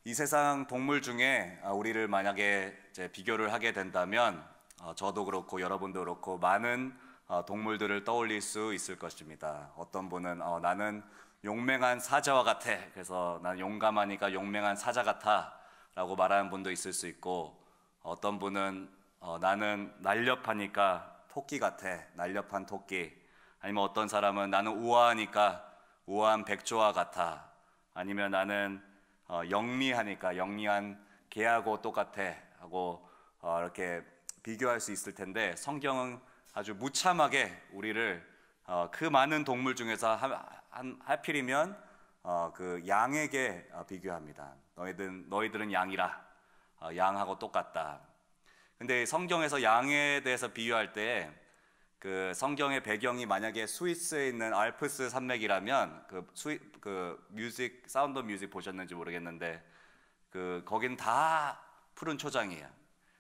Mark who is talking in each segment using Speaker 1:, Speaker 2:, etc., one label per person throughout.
Speaker 1: 이 세상 동물 중에 우리를 만약에 이제 비교를 하게 된다면 저도 그렇고 여러분도 그렇고 많은 동물들을 떠올릴 수 있을 것입니다. 어떤 분은 나는 용맹한 사자와 같아. 그래서 나는 용감하니까 용맹한 사자 같아 라고 말하는 분도 있을 수 있고, 어떤 분은 나는 날렵하니까 토끼 같아. 날렵한 토끼. 아니면 어떤 사람은 나는 우아하니까 우아한 백조와 같아. 아니면 나는 영리하니까 영리한 개하고 똑같아 하고 이렇게 비교할 수 있을 텐데, 성경은 아주 무참하게 우리를 그 많은 동물 중에서 하필이면 그 양에게 비교합니다. 너희들은 양이라. 양하고 똑같다. 근데 성경에서 양에 대해서 비유할 때 그 성경의 배경이 만약에 스위스에 있는 알프스 산맥이라면 그 뮤직 사운드 뮤직 보셨는지 모르겠는데 거긴 다 푸른 초장이에요.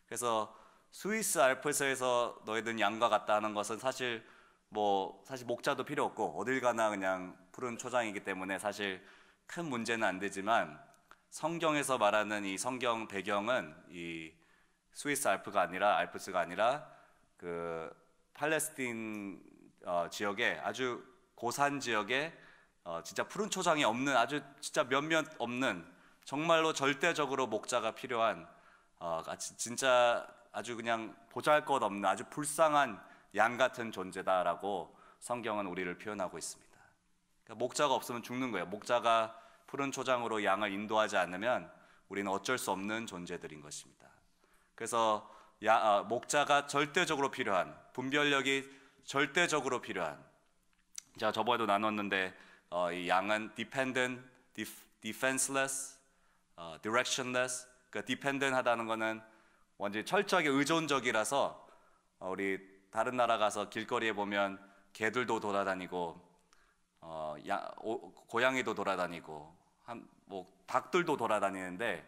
Speaker 1: 그래서 스위스 알프스에서 너희들은 양과 같다 하는 것은 사실 목자도 필요 없고 어딜 가나 그냥 푸른 초장이기 때문에 사실 큰 문제는 안 되지만, 성경에서 말하는 이 성경 배경은 이 스위스 알프스가 아니라 그 팔레스틴 지역에 아주 고산 지역에 진짜 푸른 초장이 없는, 아주 진짜 몇몇 없는, 정말로 절대적으로 목자가 필요한 진짜 아주 그냥 보잘것없는 아주 불쌍한 양 같은 존재다라고 성경은 우리를 표현하고 있습니다. 그러니까 목자가 없으면 죽는 거예요. 목자가 푸른 초장으로 양을 인도하지 않으면 우리는 어쩔 수 없는 존재들인 것입니다. 그래서 목자가 절대적으로 필요한, 분별력이 절대적으로 필요한, 제가 저번에도 나눴는데 이 양은 dependent, defenseless, directionless. 그 dependent 하다는 거는 완전히 철저하게 의존적이라서 우리 다른 나라 가서 길거리에 보면 개들도 돌아다니고 고양이도 돌아다니고 닭들도 돌아다니는데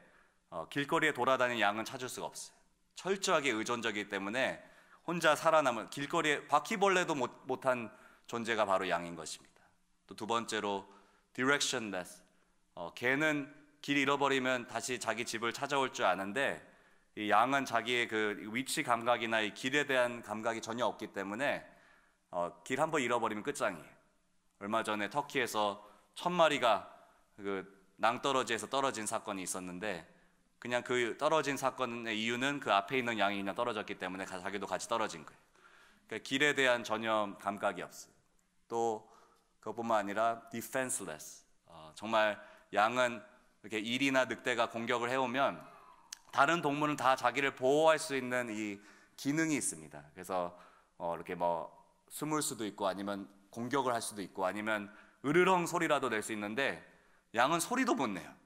Speaker 1: 길거리에 돌아다니는 양은 찾을 수가 없어요. 철저하게 의존적이기 때문에 혼자 살아남은, 길거리에 바퀴벌레도 못한 존재가 바로 양인 것입니다. 또 두 번째로 directionless. 개는 길 잃어버리면 다시 자기 집을 찾아올 줄 아는데, 이 양은 자기의 그 위치 감각이나 이 길에 대한 감각이 전혀 없기 때문에 길 한번 잃어버리면 끝장이에요. 얼마 전에 터키에서 1000마리가 그 낭떠러지에서 떨어진 사건이 있었는데, 그냥 그 떨어진 사건의 이유는 그 앞에 있는 양이 그냥 떨어졌기 때문에 자기도 같이 떨어진 거예요. 그러니까 길에 대한 전혀 감각이 없어요. 또 그것뿐만 아니라 defenseless. 정말 양은 이렇게 일이나 늑대가 공격을 해오면 다른 동물은 다 자기를 보호할 수 있는 이 기능이 있습니다. 그래서 이렇게 숨을 수도 있고, 아니면 공격을 할 수도 있고, 아니면 으르렁 소리라도 낼 수 있는데, 양은 소리도 못 내요.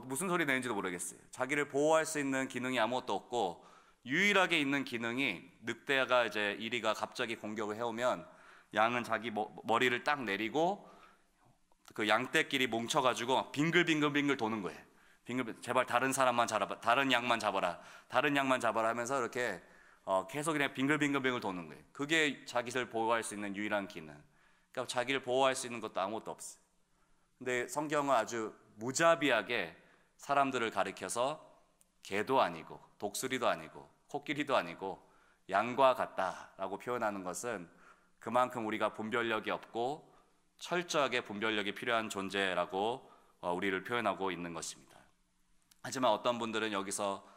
Speaker 1: 무슨 소리 내는지도 모르겠어요. 자기를 보호할 수 있는 기능이 아무것도 없고, 유일하게 있는 기능이, 늑대가 이제 이리가 갑자기 공격을 해오면 양은 자기 머리를 딱 내리고 그 양떼끼리 뭉쳐가지고 빙글빙글 도는 거예요. 제발 다른 사람만 잡아라, 다른 양만 잡아라, 다른 양만 잡아라 하면서 이렇게 계속 그냥 빙글빙글 도는 거예요. 그게 자기를 보호할 수 있는 유일한 기능. 그러니까 자기를 보호할 수 있는 것도 아무것도 없어요. 근데 성경은 아주 무자비하게 사람들을 가리켜서 개도 아니고 독수리도 아니고 코끼리도 아니고 양과 같다라고 표현하는 것은 그만큼 우리가 분별력이 없고 철저하게 분별력이 필요한 존재라고 우리를 표현하고 있는 것입니다. 하지만 어떤 분들은 여기서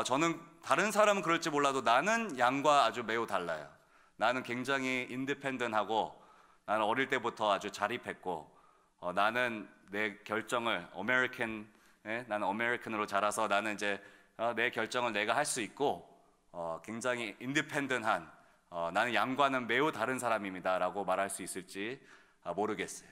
Speaker 1: 저는 다른 사람은 그럴지 몰라도 나는 양과 아주 매우 달라요. 나는 굉장히 인디펜던하고, 나는 어릴 때부터 아주 자립했고, 나는 내 결정을 나는 아메리칸으로 자라서 나는 이제 내 결정을 내가 할 수 있고 굉장히 인디펜던한, 나는 양과는 매우 다른 사람입니다 라고 말할 수 있을지 모르겠어요.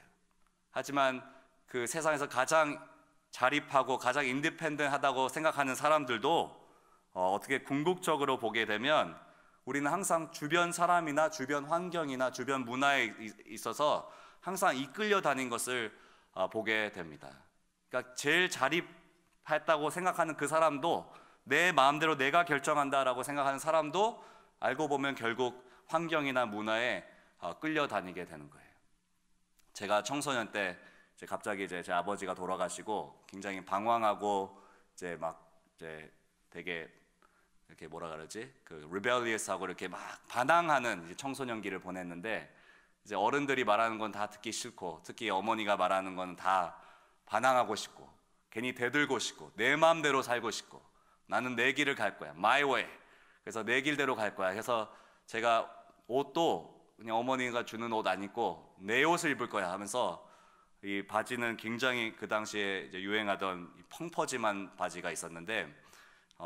Speaker 1: 하지만 그 세상에서 가장 자립하고 가장 인디펜던하다고 생각하는 사람들도 어떻게 궁극적으로 보게 되면 우리는 항상 주변 사람이나 주변 환경이나 주변 문화에 있어서 항상 이끌려 다닌 것을 보게 됩니다. 그러니까 제일 자립했다고 생각하는 그 사람도, 내 마음대로 내가 결정한다라고 생각하는 사람도 알고 보면 결국 환경이나 문화에 끌려다니게 되는 거예요. 제가 청소년 때 이제 갑자기 이제 제 아버지가 돌아가시고 굉장히 방황하고 이제 막 이제 되게 이렇게 뭐라 그러지? 그 rebellious하고 이렇게 막 반항하는 이제 청소년기를 보냈는데, 이제 어른들이 말하는 건 다 듣기 싫고 특히 어머니가 말하는 건 다 반항하고 싶고 괜히 대들고 싶고 내 마음대로 살고 싶고 나는 내 길을 갈 거야, my way. 그래서 내 길대로 갈 거야. 그래서 제가 옷도 그냥 어머니가 주는 옷 안 입고 내 옷을 입을 거야 하면서, 이 바지는 굉장히 그 당시에 이제 유행하던 펑퍼짐한 바지가 있었는데,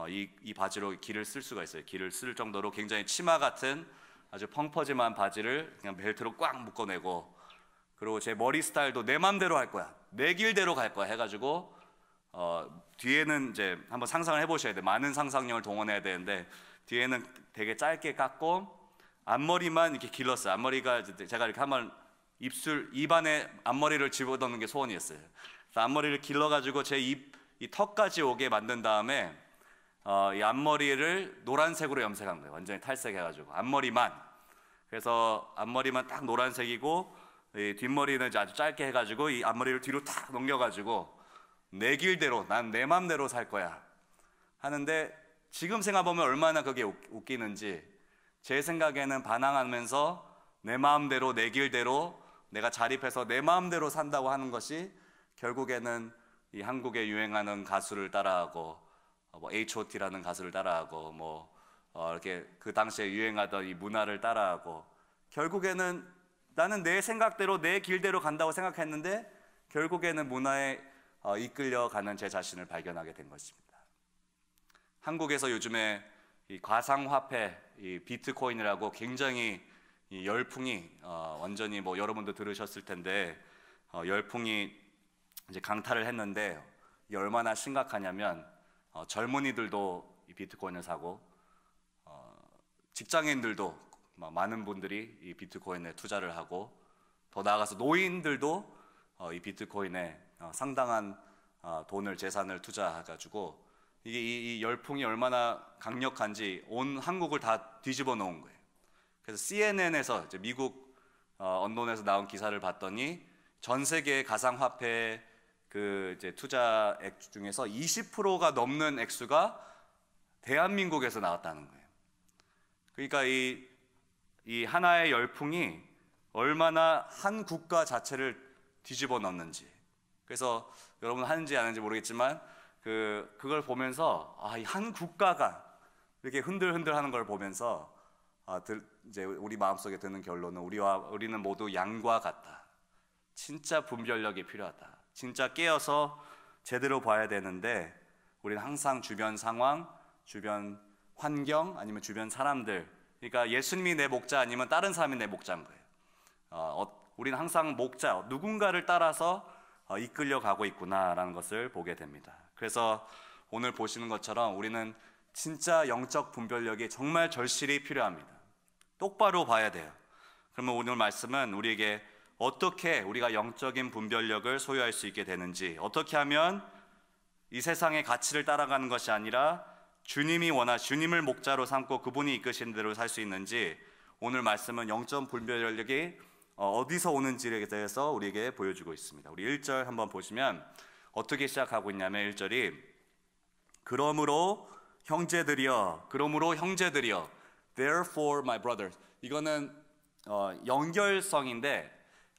Speaker 1: 이 바지로 길을 쓸 수가 있어요. 길을 쓸 정도로 굉장히 치마 같은 아주 펑퍼짐한 바지를 그냥 벨트로 꽉 묶어내고, 그리고 제 머리 스타일도 내 맘대로 할 거야, 내 길대로 갈 거야 해가지고, 뒤에는 이제 한번 상상을 해보셔야 돼요. 많은 상상력을 동원해야 되는데, 뒤에는 되게 짧게 깎고 앞머리만 이렇게 길렀어요. 앞머리가 제가 이렇게 한번 입 안에 앞머리를 집어넣는 게 소원이었어요. 그래서 앞머리를 길러가지고 제 이 턱까지 오게 만든 다음에 이 앞머리를 노란색으로 염색한 거예요. 완전히 탈색해가지고 앞머리만. 그래서 앞머리만 딱 노란색이고, 이 뒷머리는 이제 아주 짧게 해가지고 이 앞머리를 뒤로 탁 넘겨가지고 내 길대로, 난 내 맘대로 살 거야 하는데, 지금 생각해보면 얼마나 그게 웃기는지. 제 생각에는 반항하면서 내 마음대로 내 길대로 내가 자립해서 내 마음대로 산다고 하는 것이 결국에는 이 한국에 유행하는 가수를 따라하고, 뭐 H.O.T라는 가수를 따라하고, 이렇게 그 당시에 유행하던 이 문화를 따라하고, 결국에는 나는 내 생각대로 내 길대로 간다고 생각했는데 결국에는 문화에 이끌려가는 제 자신을 발견하게 된 것입니다. 한국에서 요즘에 이 가상화폐, 이 비트코인이라고 굉장히 이 열풍이 완전히 뭐 여러분도 들으셨을 텐데 열풍이 이제 강타를 했는데, 이게 얼마나 심각하냐면 젊은이들도 이 비트코인을 사고 직장인들도 많은 분들이 이 비트코인에 투자를 하고, 더 나아가서 노인들도 이 비트코인에 상당한 돈을, 재산을 투자해가지고, 이게 이 열풍이 얼마나 강력한지 온 한국을 다 뒤집어 놓은 거예요. 그래서 CNN에서 이제 미국 언론에서 나온 기사를 봤더니 전 세계의 가상화폐 그 이제 투자액 중에서 20%가 넘는 액수가 대한민국에서 나왔다는 거예요. 그러니까 이 하나의 열풍이 얼마나 한 국가 자체를 뒤집어 놓는지. 그래서 여러분 하는지 안 하는지 모르겠지만 그걸 보면서 이 한 국가가 이렇게 흔들흔들하는 걸 보면서 이제 우리 마음속에 드는 결론은 우리는 모두 양과 같다. 진짜 분별력이 필요하다. 진짜 깨어서 제대로 봐야 되는데, 우리는 항상 주변 상황, 주변 환경, 아니면 주변 사람들, 그러니까 예수님이 내 목자 아니면 다른 사람이 내 목자인 거예요. 우리는 항상 목자, 누군가를 따라서 이끌려 가고 있구나라는 것을 보게 됩니다. 그래서 오늘 보시는 것처럼 우리는 진짜 영적 분별력이 정말 절실히 필요합니다. 똑바로 봐야 돼요. 그러면 오늘 말씀은 우리에게 어떻게 우리가 영적인 분별력을 소유할 수 있게 되는지, 어떻게 하면 이 세상의 가치를 따라가는 것이 아니라 주님을 목자로 삼고 그분이 이끄신 대로 살 수 있는지, 오늘 말씀은 영적 분별력이 어디서 오는지에 대해서 우리에게 보여주고 있습니다. 우리 1절 한번 보시면 어떻게 시작하고 있냐면 1절이 그러므로 형제들이여 therefore my brothers. 이거는 연결성인데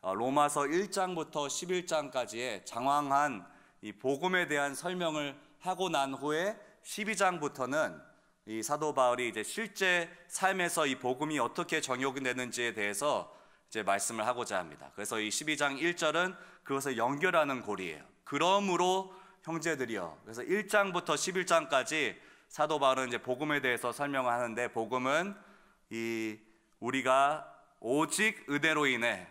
Speaker 1: 로마서 1장부터 11장까지의 장황한 이 복음에 대한 설명을 하고 난 후에 12장부터는 이 사도 바울이 이제 실제 삶에서 이 복음이 어떻게 적용되는지에 대해서 이제 말씀을 하고자 합니다. 그래서 이 12장 1절은 그것을 연결하는 고리예요. 그러므로 형제들이여. 그래서 1장부터 11장까지 사도 바울은 이제 복음에 대해서 설명을 하는데, 복음은 우리가 오직 은혜로 인해,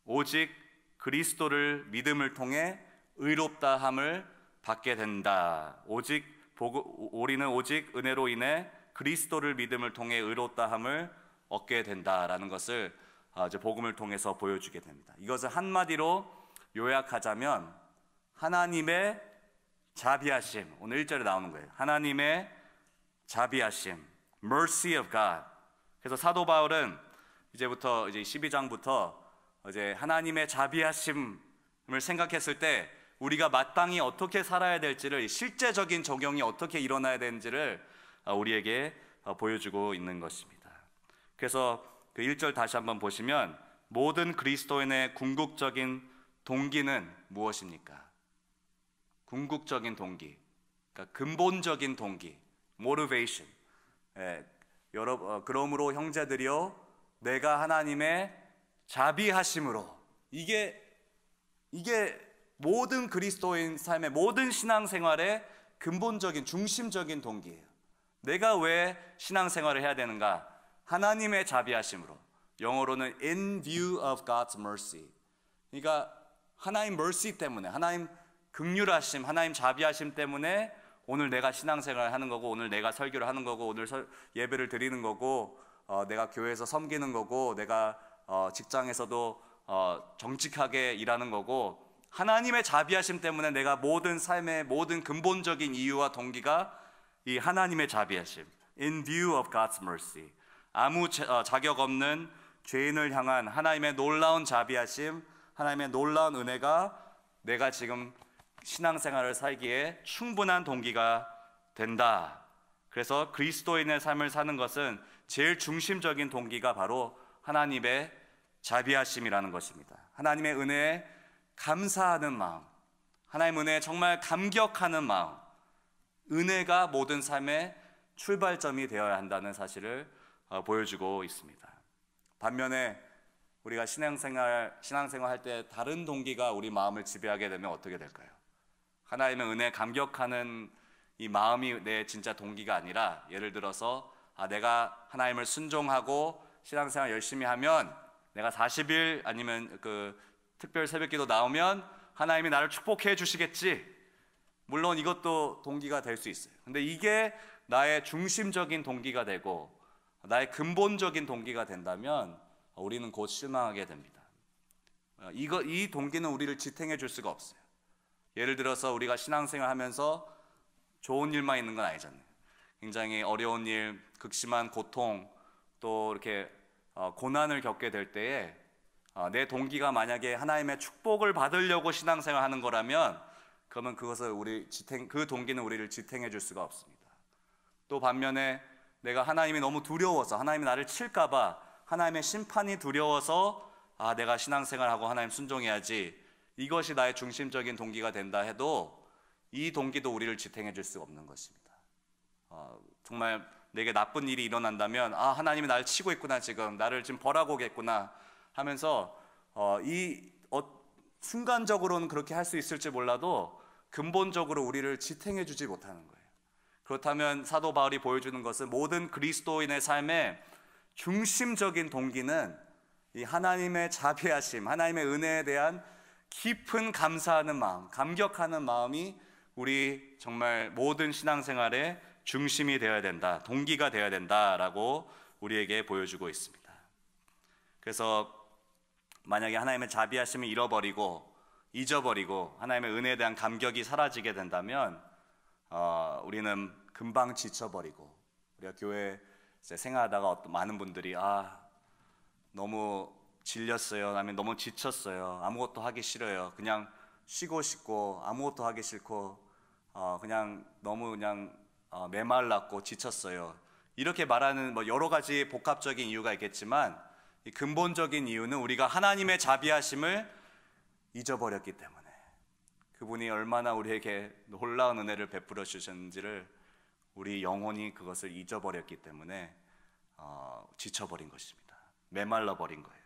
Speaker 1: 오직 그리스도를 믿음을 통해 의롭다함을 받게 된다. 우리는 오직 은혜로 인해 그리스도를 믿음을 통해 의롭다함을 얻게 된다라는 것을 이제 복음을 통해서 보여주게 됩니다. 이것을 한마디로 요약하자면 하나님의 자비하심, 오늘 1절에 나오는 거예요. 하나님의 자비하심, mercy of God. 그래서 사도 바울은 이제부터 이제 12장부터 이제 하나님의 자비하심을 생각했을 때 우리가 마땅히 어떻게 살아야 될지를, 실제적인 적용이 어떻게 일어나야 되는지를 우리에게 보여주고 있는 것입니다. 그래서 그 1절 다시 한번 보시면, 모든 그리스도인의 궁극적인 동기는 무엇입니까? 궁극적인 동기, 그러니까 근본적인 동기, motivation. 그러므로 형제들이여, 내가 하나님의 자비하심으로, 이게 모든 그리스도인 삶의 모든 신앙생활의 근본적인 중심적인 동기예요. 내가 왜 신앙생활을 해야 되는가? 하나님의 자비하심으로, 영어로는 in view of God's mercy. 그러니까 하나님 mercy 때문에, 하나님 긍휼하심, 하나님 자비하심 때문에 오늘 내가 신앙생활을 하는 거고, 오늘 내가 설교를 하는 거고, 오늘 예배를 드리는 거고, 내가 교회에서 섬기는 거고, 내가 직장에서도 정직하게 일하는 거고, 하나님의 자비하심 때문에 내가 모든 삶의 모든 근본적인 이유와 동기가 이 하나님의 자비하심, in view of God's mercy. 아무 자격 없는 죄인을 향한 하나님의 놀라운 자비하심, 하나님의 놀라운 은혜가 내가 지금 신앙생활을 살기에 충분한 동기가 된다. 그래서 그리스도인의 삶을 사는 것은 제일 중심적인 동기가 바로 하나님의 자비하심이라는 것입니다. 하나님의 은혜에 감사하는 마음, 하나님 은혜에 정말 감격하는 마음, 은혜가 모든 삶의 출발점이 되어야 한다는 사실을 보여주고 있습니다. 반면에 우리가 신앙생활 할 때 다른 동기가 우리 마음을 지배하게 되면 어떻게 될까요? 하나님의 은혜에 감격하는 이 마음이 내 진짜 동기가 아니라, 예를 들어서 내가 하나님을 순종하고 신앙생활 열심히 하면, 내가 40일 아니면 그 특별 새벽기도 나오면 하나님이 나를 축복해 주시겠지. 물론 이것도 동기가 될 수 있어요. 근데 이게 나의 중심적인 동기가 되고 나의 근본적인 동기가 된다면 우리는 곧 실망하게 됩니다. 이 동기는 우리를 지탱해 줄 수가 없어요. 예를 들어서 우리가 신앙생활 하면서 좋은 일만 있는 건 아니잖아요. 굉장히 어려운 일, 극심한 고통, 또 이렇게 고난을 겪게 될 때에 내 동기가 만약에 하나님의 축복을 받으려고 신앙생활 하는 거라면, 그러면 그것을 그 동기는 우리를 지탱해 줄 수가 없습니다. 또 반면에 내가 하나님이 너무 두려워서, 하나님이 나를 칠까봐, 하나님의 심판이 두려워서 내가 신앙생활하고 하나님 순종해야지, 이것이 나의 중심적인 동기가 된다 해도 이 동기도 우리를 지탱해 줄 수가 없는 것입니다. 정말 내게 나쁜 일이 일어난다면 하나님이 나를 치고 있구나, 지금 나를 지금 벌하고 오겠구나 하면서 순간적으로는 그렇게 할 수 있을지 몰라도 근본적으로 우리를 지탱해 주지 못하는 거예요. 그렇다면 사도 바울이 보여주는 것은 모든 그리스도인의 삶의 중심적인 동기는 이 하나님의 자비하심, 하나님의 은혜에 대한 깊은 감사하는 마음, 감격하는 마음이 우리 정말 모든 신앙생활의 중심이 되어야 된다, 동기가 되어야 된다라고 우리에게 보여주고 있습니다. 그래서 만약에 하나님의 자비하심을 잊어버리고 하나님의 은혜에 대한 감격이 사라지게 된다면 우리는 금방 지쳐버리고, 우리가 교회 생활하다가 많은 분들이 너무 질렸어요, 아니면 너무 지쳤어요, 아무것도 하기 싫어요, 그냥 쉬고 싶고 아무것도 하기 싫고 그냥 너무 메말랐고 지쳤어요, 이렇게 말하는 여러 가지 복합적인 이유가 있겠지만, 이 근본적인 이유는 우리가 하나님의 자비하심을 잊어버렸기 때문에, 그분이 얼마나 우리에게 놀라운 은혜를 베풀어 주셨는지를 우리 영혼이 그것을 잊어버렸기 때문에 지쳐버린 것입니다. 메말라 버린 거예요.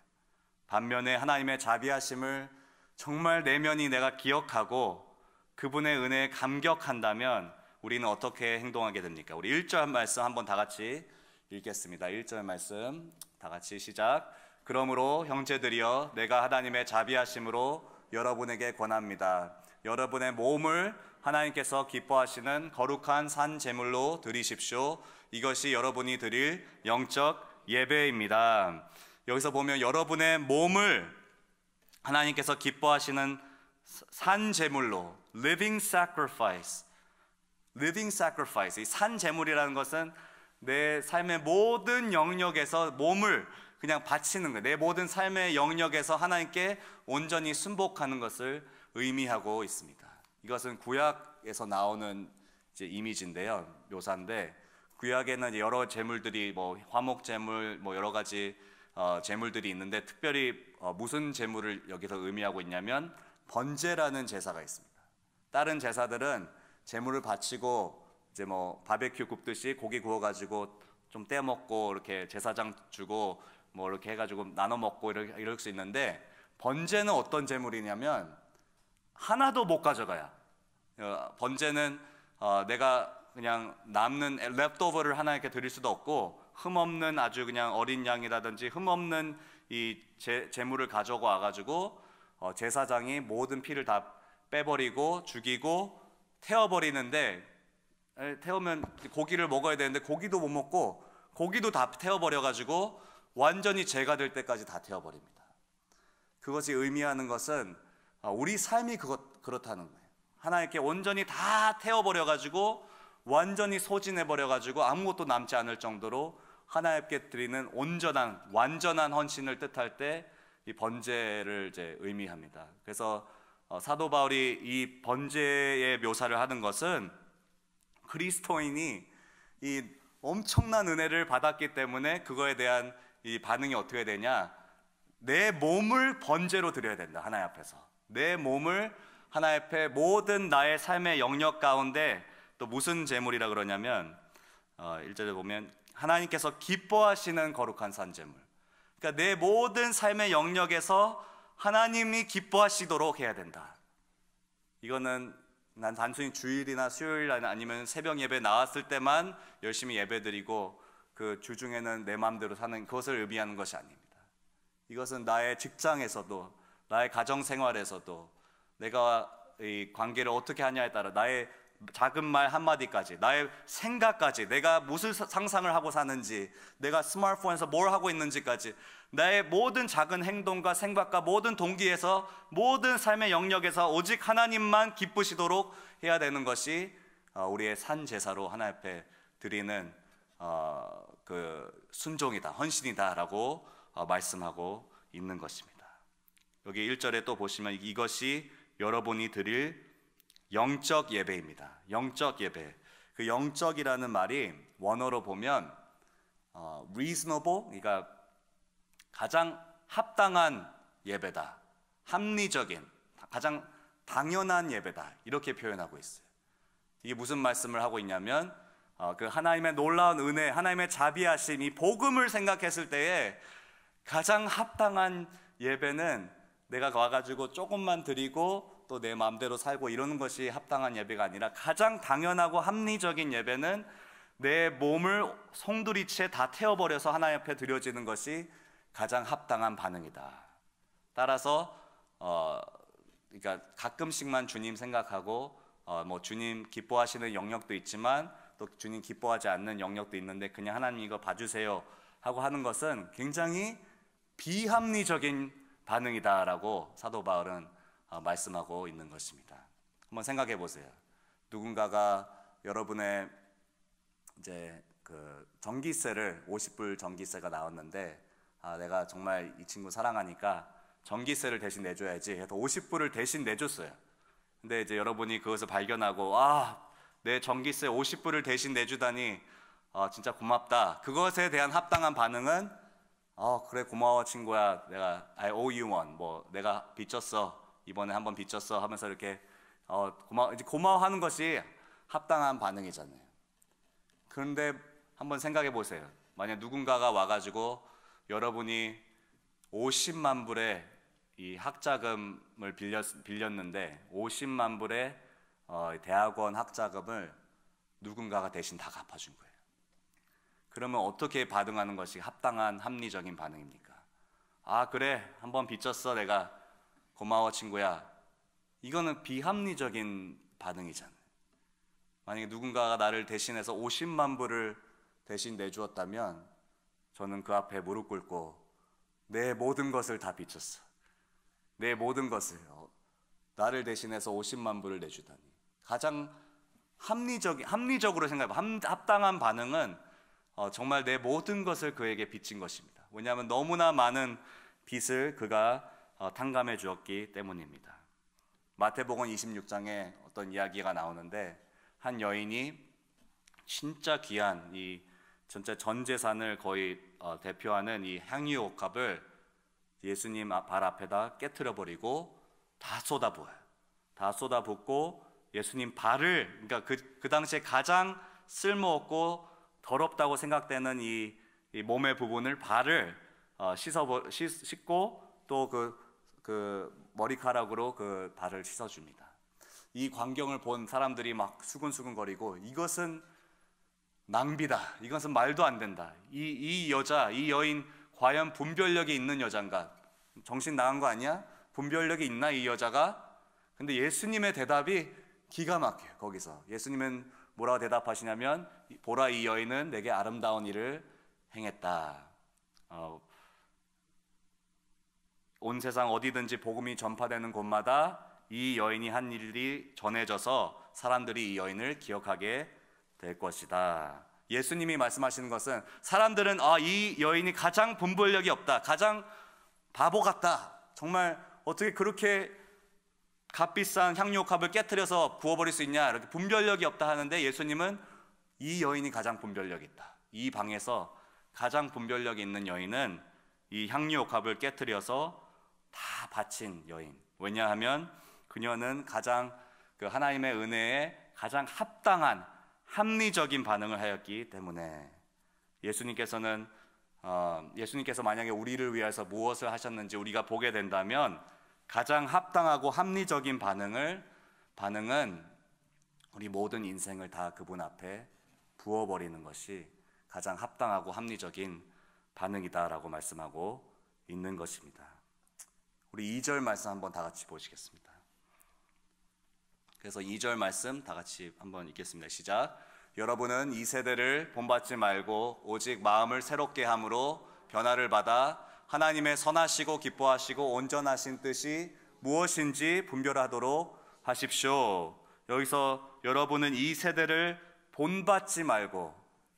Speaker 1: 반면에 하나님의 자비하심을 정말 내면이 내가 기억하고 그분의 은혜에 감격한다면 우리는 어떻게 행동하게 됩니까? 우리 1절 말씀 한번 다 같이 읽겠습니다. 1절 말씀 다 같이 시작. 그러므로 형제들이여, 내가 하나님의 자비하심으로 여러분에게 권합니다. 여러분의 몸을 하나님께서 기뻐하시는 거룩한 산 제물로 드리십시오. 이것이 여러분이 드릴 영적 예배입니다. 여기서 보면 여러분의 몸을 하나님께서 기뻐하시는 산 제물로, living sacrifice. 이 산 제물이라는 것은 내 삶의 모든 영역에서 몸을 그냥 바치는 거예요. 내 모든 삶의 영역에서 하나님께 온전히 순복하는 것을 의미하고 있습니다. 이것은 구약에서 나오는 이제 이미지인데요, 묘사인데, 구약에는 여러 제물들이 뭐 화목 제물, 뭐 여러 가지 제물들이 있는데, 특별히 무슨 제물을 여기서 의미하고 있냐면 번제라는 제사가 있습니다. 다른 제사들은 제물을 바치고 이제 뭐 바베큐 굽듯이 고기 구워가지고 좀 떼어 먹고 이렇게 제사장 주고 뭐 이렇게 해가지고 나눠 먹고 이럴 수 있는데, 번제는 어떤 제물이냐면 하나도 못 가져가야. 번제는 내가 그냥 남는 랩토버를 하나님께 드릴 수도 없고, 흠없는 아주 그냥 어린 양이라든지 흠없는 이 제물을 가져와 가지고 제사장이 모든 피를 다 빼버리고 죽이고 태워버리는데, 태우면 고기를 먹어야 되는데 고기도 못 먹고 고기도 다 태워버려 가지고 완전히 죄가 될 때까지 다 태워버립니다. 그것이 의미하는 것은 우리 삶이 그렇다는 거예요. 하나님께 온전히 다 태워버려 가지고 완전히 소진해버려 가지고 아무것도 남지 않을 정도로 하나님께 드리는 온전한 완전한 헌신을 뜻할 때 이 번제를 이제 의미합니다. 그래서 사도 바울이 이 번제의 묘사를 하는 것은 그리스도인이 이 엄청난 은혜를 받았기 때문에 그거에 대한 이 반응이 어떻게 되냐, 내 몸을 번제로 드려야 된다. 하나님 앞에서 내 몸을 하나님 앞에 모든 나의 삶의 영역 가운데, 또 무슨 제물이라 그러냐면 1절에 보면 하나님께서 기뻐하시는 거룩한 산제물. 그러니까 내 모든 삶의 영역에서 하나님이 기뻐하시도록 해야 된다. 이거는 난 단순히 주일이나 수요일 아니면 새벽 예배 나왔을 때만 열심히 예배드리고 그 주중에는 내 마음대로 사는 그것을 의미하는 것이 아닙니다. 이것은 나의 직장에서도, 나의 가정생활에서도, 내가 이 관계를 어떻게 하냐에 따라 나의 작은 말 한마디까지, 나의 생각까지, 내가 무슨 상상을 하고 사는지, 내가 스마트폰에서 뭘 하고 있는지까지, 나의 모든 작은 행동과 생각과 모든 동기에서, 모든 삶의 영역에서 오직 하나님만 기쁘시도록 해야 되는 것이 우리의 산 제사로 하나님 앞에 드리는 그 순종이다, 헌신이다라고 말씀하고 있는 것입니다. 여기 1절에 또 보시면 이것이 여러분이 드릴 영적 예배입니다. 영적 예배. 그 영적이라는 말이 원어로 보면 reasonable, 그러니까 가장 합당한 예배다, 합리적인, 가장 당연한 예배다, 이렇게 표현하고 있어요. 이게 무슨 말씀을 하고 있냐면 그 하나님의 놀라운 은혜, 하나님의 자비하심, 이 복음을 생각했을 때에 가장 합당한 예배는 내가 와가지고 조금만 드리고 또 내 마음대로 살고 이러는 것이 합당한 예배가 아니라, 가장 당연하고 합리적인 예배는 내 몸을 송두리째 다 태워버려서 하나님 앞에 드려지는 것이 가장 합당한 반응이다. 따라서 그러니까 가끔씩만 주님 생각하고 뭐 주님 기뻐하시는 영역도 있지만 또 주님 기뻐하지 않는 영역도 있는데 그냥 하나님 이거 봐주세요 하고 하는 것은 굉장히 비합리적인 반응이다라고 사도 바울은 말씀하고 있는 것입니다. 한번 생각해 보세요. 누군가가 여러분의 이제 그 전기세를 50불 전기세가 나왔는데 내가 정말 이 친구 사랑하니까 전기세를 대신 내줘야지 해서 50불을 대신 내줬어요. 근데 이제 여러분이 그것을 발견하고 내 전기세 50불을 대신 내주다니 진짜 고맙다. 그것에 대한 합당한 반응은 그래 고마워 친구야, 내가 I owe you one, 뭐 내가 빚졌어, 이번에 한번 빚졌어 하면서 이렇게 고마워하는 것이 합당한 반응이잖아요. 그런데 한번 생각해 보세요. 만약 누군가가 와가지고 여러분이 50만 불의 이 학자금을 빌렸는데 50만 불의 대학원 학자금을 누군가가 대신 다 갚아준 거예요. 그러면 어떻게 반응하는 것이 합당한 합리적인 반응입니까? 그래 한번 빚졌어, 내가 고마워 친구야. 이거는 비합리적인 반응이잖아요. 만약에 누군가가 나를 대신해서 50만 불을 대신 내주었다면 저는 그 앞에 무릎 꿇고 내 모든 것을 다 빚졌어, 내 모든 것을, 나를 대신해서 50만 불을 내주다니. 가장 합리적으로 생각해봐. 합당한 반응은 정말 내 모든 것을 그에게 빚진 것입니다. 왜냐하면 너무나 많은 빚을 그가 탕감해 주었기 때문입니다. 마태복음 26장에 어떤 이야기가 나오는데 한 여인이 진짜 귀한 이 전체 전 재산을 거의 대표하는 이 향유옥합을 예수님 발 앞에다 깨트려 버리고 다 쏟아부어요. 다 쏟아붓고 예수님 발을, 그러니까 그 당시에 가장 쓸모없고 더럽다고 생각되는 이 몸의 부분을, 발을 씻고 또 그 머리카락으로 그 발을 씻어줍니다. 이 광경을 본 사람들이 막 수근수근거리고 이것은 낭비다, 이것은 말도 안 된다, 이 여자, 이 여인 과연 분별력이 있는 여잔가, 정신 나간 거 아니야? 분별력이 있나 이 여자가? 근데 예수님의 대답이 기가 막혀요. 거기서 예수님은 뭐라고 대답하시냐면, 보라, 이 여인은 내게 아름다운 일을 행했다. 온 세상 어디든지 복음이 전파되는 곳마다 이 여인이 한 일이 전해져서 사람들이 이 여인을 기억하게 될 것이다. 예수님이 말씀하시는 것은 사람들은 이 여인이 가장 분별력이 없다, 가장 바보 같다, 정말 어떻게 그렇게 값비싼 향유옥합을 깨트려서 부어버릴 수 있냐, 이렇게 분별력이 없다 하는데, 예수님은 이 여인이 가장 분별력이 있다. 이 방에서 가장 분별력이 있는 여인은 이 향유옥합을 깨트려서 다 바친 여인. 왜냐하면 그녀는 가장 그 하나님의 은혜에 가장 합당한 합리적인 반응을 하였기 때문에. 예수님께서 만약에 우리를 위해서 무엇을 하셨는지 우리가 보게 된다면, 가장 합당하고 합리적인 반응은 우리 모든 인생을 다 그분 앞에 부어버리는 것이 가장 합당하고 합리적인 반응이다라고 말씀하고 있는 것입니다. 우리 2절 말씀 한번 다 같이 보시겠습니다. 그래서 2절 말씀 다 같이 한번 읽겠습니다. 시작. 여러분은 이 세대를 본받지 말고 오직 마음을 새롭게 함으로 변화를 받아 하나님의 선하시고 기뻐하시고 온전하신 뜻이 무엇인지 분별하도록 하십시오. 여기서 여러분은 이 세대를 본받지 말고,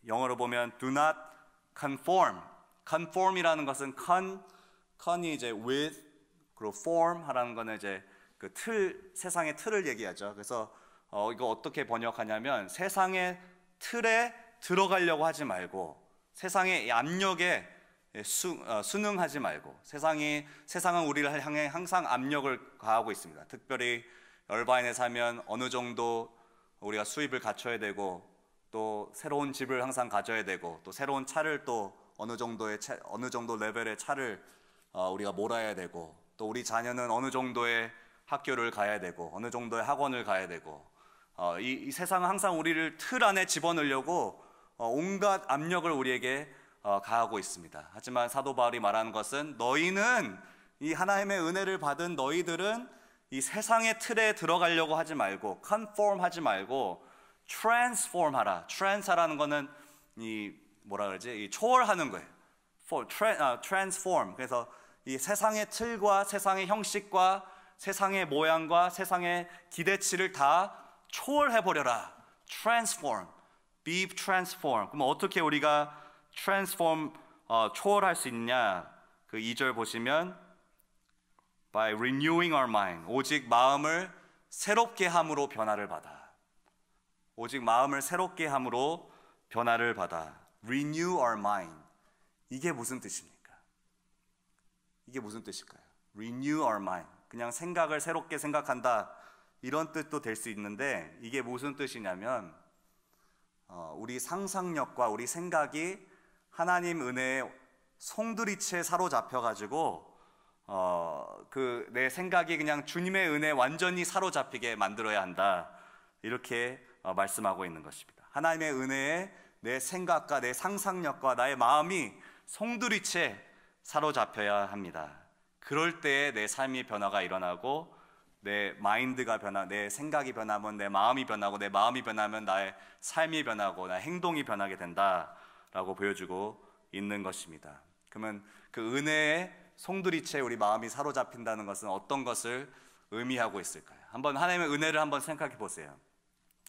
Speaker 1: 영어로 보면 do not conform. conform이라는 것은 con이 이제 with, 그리고 form 하라는 거는 이제 그 세상의 틀을 얘기하죠. 그래서 이거 어떻게 번역하냐면, 세상의 틀에 들어가려고 하지 말고, 세상의 압력에 순응하지 말고. 세상은 우리를 향해 항상 압력을 가하고 있습니다. 특별히 얼바인에 살면 어느 정도 우리가 수입을 갖춰야 되고, 또 새로운 집을 항상 가져야 되고, 또 새로운 차를 또 어느 정도 레벨의 차를 우리가 몰아야 되고, 또 우리 자녀는 어느 정도의 학교를 가야 되고, 어느 정도의 학원을 가야 되고, 이 세상은 항상 우리를 틀 안에 집어넣으려고 온갖 압력을 우리에게 가하고 있습니다. 하지만 사도 바울이 말하는 것은, 너희는, 이 하나님의 은혜를 받은 너희들은 이 세상의 틀에 들어가려고 하지 말고, conform 하지 말고 transform 하라. trans라는 거는 이 초월하는 거예요. transform. 그래서 이 세상의 틀과 세상의 형식과 세상의 모양과 세상의 기대치를 다 초월해버려라. transform, be transformed. 그럼 어떻게 우리가 transform, 초월할 수 있냐? 그 2절 보시면 by renewing our mind, 오직 마음을 새롭게 함으로 변화를 받아. 오직 마음을 새롭게 함으로 변화를 받아. renew our mind. 이게 무슨 뜻입니까? 이게 무슨 뜻일까요? renew our mind. 그냥 생각을 새롭게 생각한다, 이런 뜻도 될 수 있는데, 이게 무슨 뜻이냐면, 우리 상상력과 우리 생각이 하나님 은혜에 송두리째 사로잡혀가지고 내 생각이 그냥 주님의 은혜에 완전히 사로잡히게 만들어야 한다, 이렇게 말씀하고 있는 것입니다. 하나님의 은혜에 내 생각과 내 상상력과 나의 마음이 송두리째 사로잡혀야 합니다. 그럴 때에 내 삶의 변화가 일어나고, 내 마인드가 내 생각이 변하면 내 마음이 변하고, 내 마음이 변하면 나의 삶이 변하고, 나의 행동이 변하게 된다라고 보여주고 있는 것입니다. 그러면 그 은혜에 송두리째 우리 마음이 사로잡힌다는 것은 어떤 것을 의미하고 있을까요? 한번 하나님의 은혜를 한번 생각해 보세요.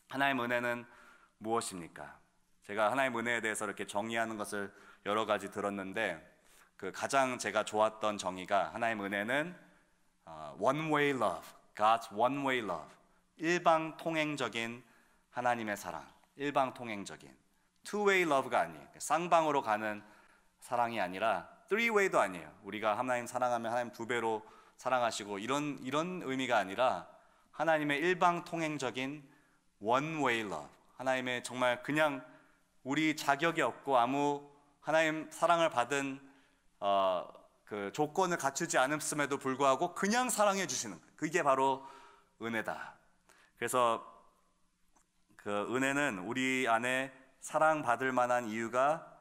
Speaker 1: 하나님의 은혜는 무엇입니까? 제가 하나님의 은혜에 대해서 이렇게 정의하는 것을 여러 가지 들었는데, 그 가장 제가 좋았던 정의가, 하나님의 은혜는 one way love, God's one-way love. 일방통행적인 하나님의 사랑. 일방통행적인. two-way love가 아니에요. 쌍방으로 가는 사랑이 아니라 three-way도 아니에요. 우리가 하나님 사랑하면 하나님 두 배로 사랑하시고 이런 의미가 아니라 하나님의 일방통행적인 one-way love. 하나님의 정말 그냥 우리 자격이 없고 아무 하나님 사랑을 받은 그 조건을 갖추지 않음에도 불구하고 그냥 사랑해 주시는 거예요. 그게 바로 은혜다. 그래서 그 은혜는 우리 안에 사랑받을 만한 이유가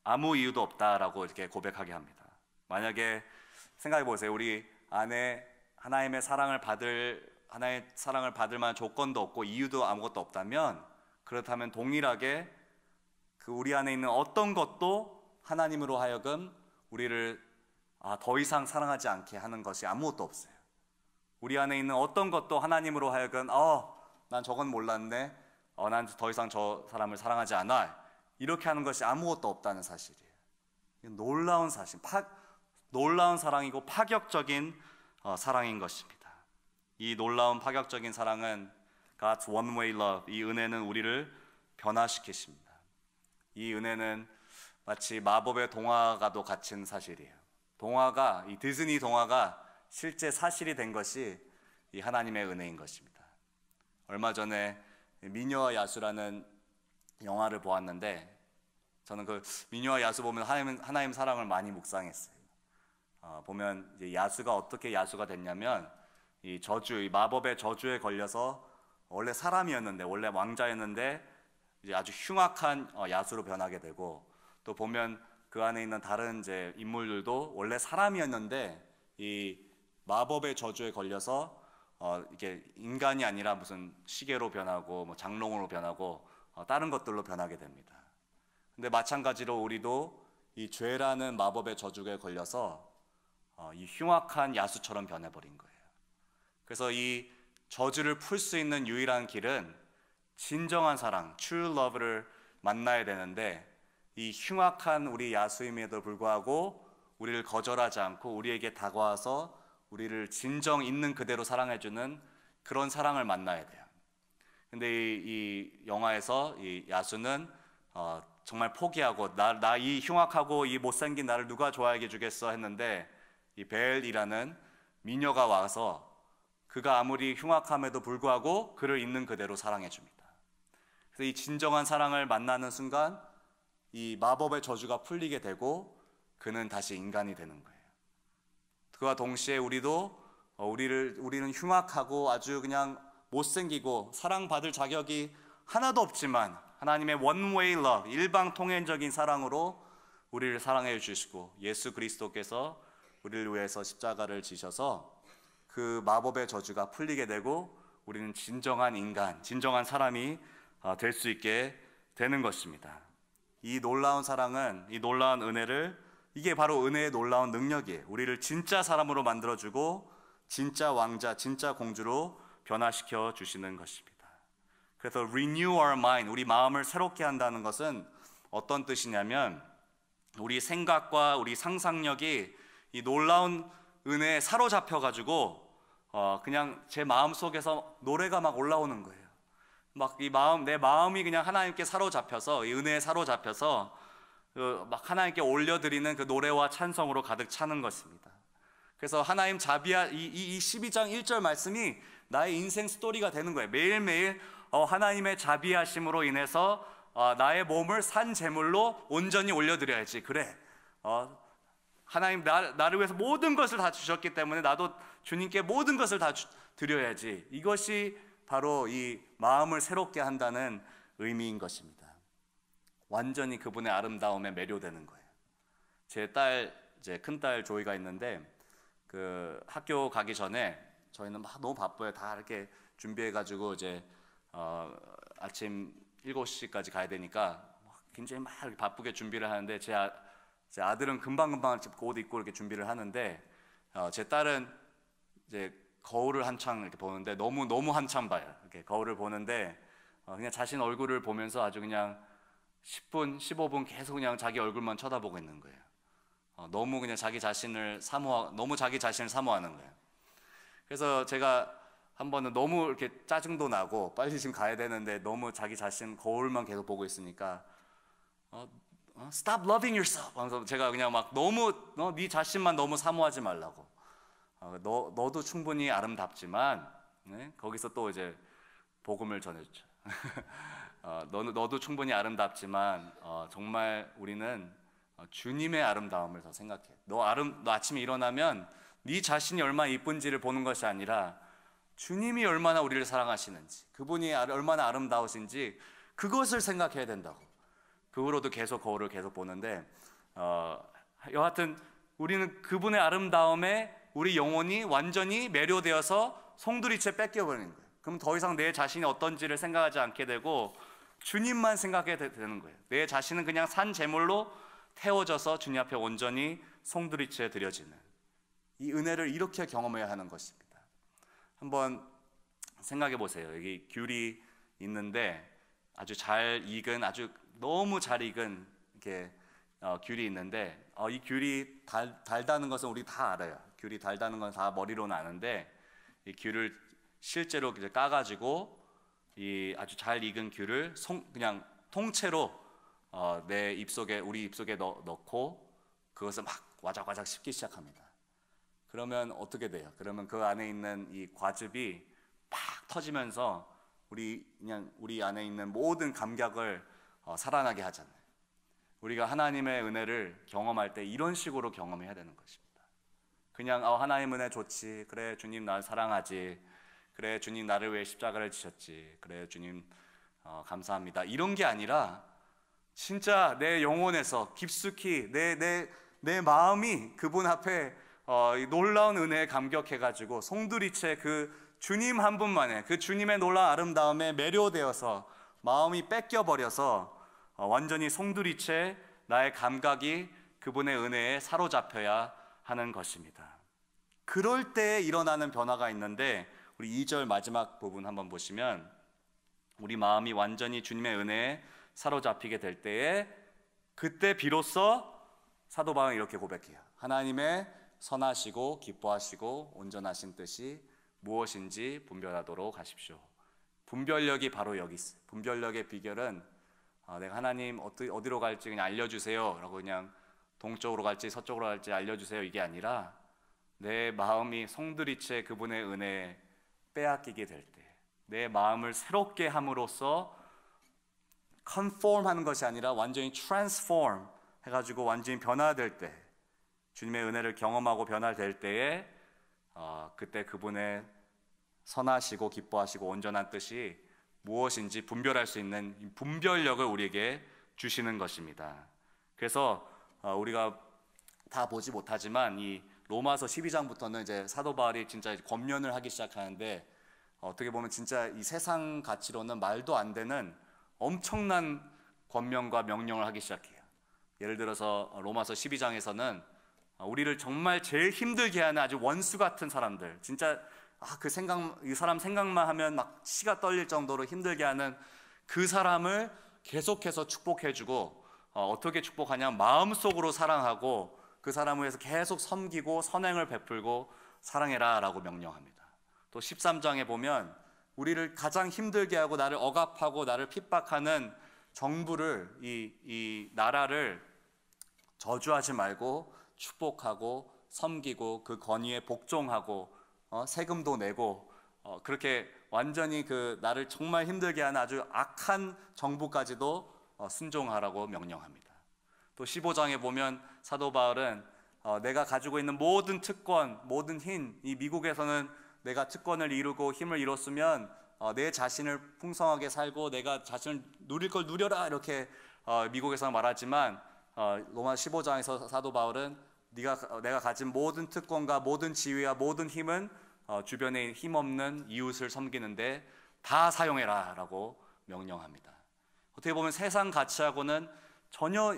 Speaker 1: 아무 이유도 없다라고 이렇게 고백하게 합니다. 만약에 생각해 보세요. 우리 안에 하나님의 사랑을 받을 만한 조건도 없고 이유도 아무것도 없다면, 그렇다면 동일하게 그 우리 안에 있는 어떤 것도 하나님으로 하여금 우리를 더 이상 사랑하지 않게 하는 것이 아무것도 없어요. 우리 안에 있는 어떤 것도 하나님으로 하여금 난 저건 몰랐네, 난 더 이상 저 사람을 사랑하지 않아, 이렇게 하는 것이 아무것도 없다는 사실이에요. 놀라운 사실, 놀라운 사랑이고 파격적인 사랑인 것입니다. 이 놀라운 파격적인 사랑은 God's one-way love, 이 은혜는 우리를 변화시키십니다. 이 은혜는 마치 마법의 동화가도 같은 사실이에요. 동화가, 이 디즈니 동화가 실제 사실이 된 것이 이 하나님의 은혜인 것입니다. 얼마 전에 미녀와 야수라는 영화를 보았는데, 저는 그 미녀와 야수 보면 하나님 사랑을 많이 묵상했어요. 보면 이제 야수가 어떻게 야수가 됐냐면, 이 마법의 저주에 걸려서 원래 사람이었는데, 원래 왕자였는데 이제 아주 흉악한 야수로 변하게 되고, 또 보면 그 안에 있는 다른 이제 인물들도 원래 사람이었는데 이 마법의 저주에 걸려서 이게 인간이 아니라 무슨 시계로 변하고 뭐 장롱으로 변하고 다른 것들로 변하게 됩니다. 근데 마찬가지로 우리도 이 죄라는 마법의 저주에 걸려서 이 흉악한 야수처럼 변해버린 거예요. 그래서 이 저주를 풀 수 있는 유일한 길은 진정한 사랑, true love를 만나야 되는데, 이 흉악한 우리 야수임에도 불구하고 우리를 거절하지 않고 우리에게 다가와서 우리를 진정 있는 그대로 사랑해주는 그런 사랑을 만나야 돼요. 근데 이 영화에서 이 야수는 정말 포기하고 나 이 흉악하고 이 못생긴 나를 누가 좋아하게 주겠어 했는데, 이 벨이라는 미녀가 와서 그가 아무리 흉악함에도 불구하고 그를 있는 그대로 사랑해 줍니다. 그래서 이 진정한 사랑을 만나는 순간 이 마법의 저주가 풀리게 되고 그는 다시 인간이 되는 거예요. 그와 동시에 우리는 흉악하고 아주 그냥 못생기고 사랑받을 자격이 하나도 없지만 하나님의 one-way love, 일방통행적인 사랑으로 우리를 사랑해 주시고 예수 그리스도께서 우리를 위해서 십자가를 지셔서 그 마법의 저주가 풀리게 되고 우리는 진정한 인간, 진정한 사람이 될 수 있게 되는 것입니다. 이 놀라운 사랑은, 이 놀라운 은혜를, 이게 바로 은혜의 놀라운 능력이에요. 우리를 진짜 사람으로 만들어주고 진짜 왕자, 진짜 공주로 변화시켜 주시는 것입니다. 그래서 renew our mind, 우리 마음을 새롭게 한다는 것은 어떤 뜻이냐면, 우리 생각과 우리 상상력이 이 놀라운 은혜에 사로잡혀가지고 그냥 제 마음 속에서 노래가 막 올라오는 거예요. 막 내 마음이 그냥 하나님께 사로잡혀서, 이 은혜에 사로잡혀서 막 하나님께 올려드리는 그 노래와 찬성으로 가득 차는 것입니다. 그래서 하나님 이 12장 1절 말씀이 나의 인생 스토리가 되는 거예요. 매일매일 하나님의 자비하심으로 인해서 나의 몸을 산 제물로 온전히 올려드려야지. 그래, 하나님 나를 위해서 모든 것을 다 주셨기 때문에 나도 주님께 모든 것을 다 드려야지. 이것이 바로 이 마음을 새롭게 한다는 의미인 것입니다. 완전히 그분의 아름다움에 매료되는 거예요. 제 딸, 이제 큰딸 조이가 있는데, 그 학교 가기 전에 저희는 막 너무 바빠요. 다 이렇게 준비해가지고 이제 아침 7시까지 가야 되니까 굉장히 막 이렇게 바쁘게 준비를 하는데, 제 아들은 금방금방 옷 입고 이렇게 준비를 하는데, 제 딸은 이제 거울을 한창 이렇게 보는데 너무 한참 봐요. 이렇게 거울을 보는데 그냥 자신 얼굴을 보면서 아주 그냥 10분, 15분 계속 그냥 자기 얼굴만 쳐다보고 있는 거예요. 너무 그냥 자기 자신을 사모하는 거예요. 그래서 제가 한 번은 너무 이렇게 짜증도 나고 빨리 지금 가야 되는데 너무 자기 자신 거울만 계속 보고 있으니까 Stop loving yourself 하면서 제가 그냥 막 너무 네 자신만 너무 사모하지 말라고. 너도 충분히 아름답지만, 네? 거기서 또 이제 복음을 전해주죠. 너도 충분히 아름답지만 정말 우리는 주님의 아름다움을 더 생각해. 너 아침에 일어나면 네 자신이 얼마나 이쁜지를 보는 것이 아니라 주님이 얼마나 우리를 사랑하시는지, 그분이 얼마나 아름다우신지 그것을 생각해야 된다고. 그 후로도 계속 거울을 계속 보는데 여하튼 우리는 그분의 아름다움에 우리 영혼이 완전히 매료되어서 송두리째 뺏겨버리는 거예요. 그럼 더 이상 내 자신이 어떤지를 생각하지 않게 되고 주님만 생각해야 되는 거예요. 내 자신은 그냥 산 제물로 태워져서 주님 앞에 온전히 송두리째 드려지는, 이 은혜를 이렇게 경험해야 하는 것입니다. 한번 생각해 보세요. 여기 귤이 있는데 아주 잘 익은, 아주 너무 잘 익은 이렇게 귤이 있는데 이 귤이 달다는 것은 우리 다 알아요. 귤이 달다는 건 다 머리로는 아는데 이 귤을 실제로 이제 까가지고 이 아주 잘 익은 귤을 그냥 통째로 내 입속에, 우리 입속에 넣고 그것을 막 와작와작 씹기 시작합니다. 그러면 어떻게 돼요? 그러면 그 안에 있는 이 과즙이 팍 터지면서 우리 안에 있는 모든 감각을 살아나게 하잖아요. 우리가 하나님의 은혜를 경험할 때 이런 식으로 경험해야 되는 것입니다. 그냥 하나님 은혜 좋지, 그래 주님 날 사랑하지, 그래 주님 나를 위해 십자가를 지셨지, 그래 주님 감사합니다, 이런 게 아니라 진짜 내 영혼에서 깊숙이 내 마음이 그분 앞에 놀라운 은혜에 감격해가지고 송두리째 그 주님 한 분만에, 그 주님의 놀라운 아름다움에 매료되어서 마음이 뺏겨버려서 완전히 송두리째 나의 감각이 그분의 은혜에 사로잡혀야 하는 것입니다. 그럴 때 일어나는 변화가 있는데 우리 2절 마지막 부분 한번 보시면 우리 마음이 완전히 주님의 은혜에 사로잡히게 될 때에 그때 비로소 사도 바울은 이렇게 고백해요. 하나님의 선하시고 기뻐하시고 온전하신 뜻이 무엇인지 분별하도록 하십시오. 분별력이 바로 여기 있어요. 분별력의 비결은 내가 하나님 어디로 갈지 그냥 알려주세요 라고, 그냥 동쪽으로 갈지 서쪽으로 갈지 알려주세요, 이게 아니라 내 마음이 송두리째 그분의 은혜에 빼앗기게 될 때, 내 마음을 새롭게 함으로써 conform 하는 것이 아니라 완전히 transform 해가지고 완전히 변화될 때, 주님의 은혜를 경험하고 변화될 때에 그때 그분의 선하시고 기뻐하시고 온전한 뜻이 무엇인지 분별할 수 있는 분별력을 우리에게 주시는 것입니다. 그래서 우리가 다 보지 못하지만 이 로마서 12장부터는 이제 사도 바울이 진짜 권면을 하기 시작하는데 어떻게 보면 진짜 이 세상 가치로는 말도 안 되는 엄청난 권면과 명령을 하기 시작해요. 예를 들어서 로마서 12장에서는 우리를 정말 제일 힘들게 하는 아주 원수 같은 사람들, 진짜 이 사람 생각만 하면 막 치가 떨릴 정도로 힘들게 하는 그 사람을 계속해서 축복해주고, 어떻게 축복하냐, 마음속으로 사랑하고 그 사람을 위해서 계속 섬기고 선행을 베풀고 사랑해라 라고 명령합니다. 또 13장에 보면 우리를 가장 힘들게 하고 나를 억압하고 나를 핍박하는 정부를, 이 나라를 저주하지 말고 축복하고 섬기고 그 권위에 복종하고 세금도 내고 그렇게 완전히 그 나를 정말 힘들게 하는 아주 악한 정부까지도 순종하라고 명령합니다. 또 15장에 보면 사도 바울은 내가 가지고 있는 모든 특권, 모든 힘, 이 미국에서는 내가 특권을 이루고 힘을 이뤘으면 내 자신을 풍성하게 살고 내가 자신을 누릴 걸 누려라, 이렇게 미국에서 말하지만 로마 15장에서 사도 바울은 내가 가진 모든 특권과 모든 지위와 모든 힘은 주변에 힘없는 이웃을 섬기는데 다 사용해라 라고 명령합니다. 어떻게 보면 세상 가치하고는 전혀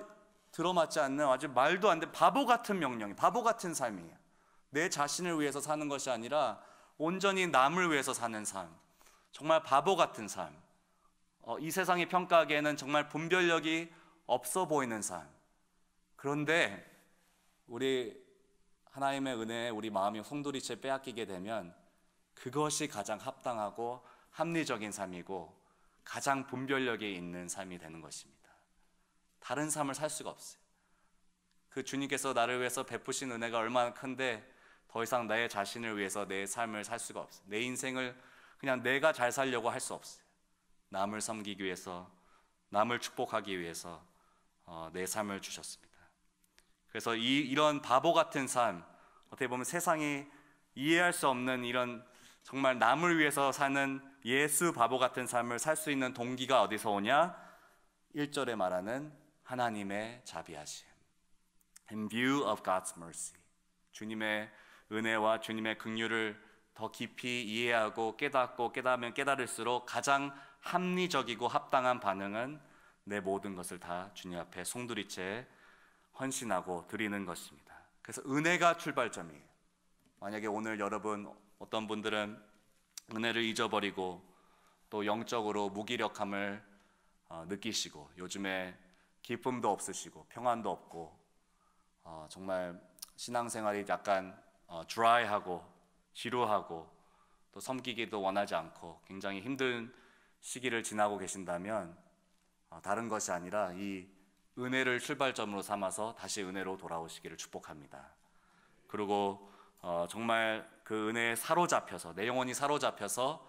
Speaker 1: 들어맞지 않는 아주 말도 안 되는 바보 같은 명령이, 바보 같은 삶이에요. 내 자신을 위해서 사는 것이 아니라 온전히 남을 위해서 사는 삶, 정말 바보 같은 삶, 이 세상이 평가하기에는 정말 분별력이 없어 보이는 삶. 그런데 우리 하나님의 은혜에 우리 마음이 송두리째 빼앗기게 되면 그것이 가장 합당하고 합리적인 삶이고 가장 분별력이 있는 삶이 되는 것입니다. 다른 삶을 살 수가 없어요. 그 주님께서 나를 위해서 베푸신 은혜가 얼마나 큰데 더 이상 내 자신을 위해서 내 삶을 살 수가 없어요. 내 인생을 그냥 내가 잘 살려고 할 수 없어요. 남을 섬기기 위해서, 남을 축복하기 위해서 내 삶을 주셨습니다. 그래서 이런 바보 같은 삶, 어떻게 보면 세상이 이해할 수 없는 이런 정말 남을 위해서 사는 예수 바보 같은 삶을 살 수 있는 동기가 어디서 오냐? 1절에 말하는 하나님의 자비하심. In view of God's mercy. 주님의 은혜와 주님의 긍휼을 더 깊이 이해하고 깨닫고 깨닫으면 깨달을수록 가장 합리적이고 합당한 반응은 내 모든 것을 다 주님 앞에 송두리째 헌신하고 드리는 것입니다. 그래서 은혜가 출발점이에요. 만약에 오늘 여러분 어떤 분들은 은혜를 잊어버리고 또 영적으로 무기력함을 느끼시고 요즘에 기쁨도 없으시고 평안도 없고 정말 신앙생활이 약간 드라이하고 지루하고 또 섬기기도 원하지 않고 굉장히 힘든 시기를 지나고 계신다면 다른 것이 아니라 이 은혜를 출발점으로 삼아서 다시 은혜로 돌아오시기를 축복합니다. 그리고 정말 그 은혜에 사로잡혀서 내 영혼이 사로잡혀서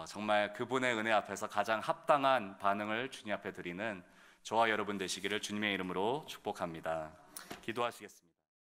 Speaker 1: 정말 그분의 은혜 앞에서 가장 합당한 반응을 주님 앞에 드리는 저와 여러분 되시기를 주님의 이름으로 축복합니다. 기도하시겠습니다.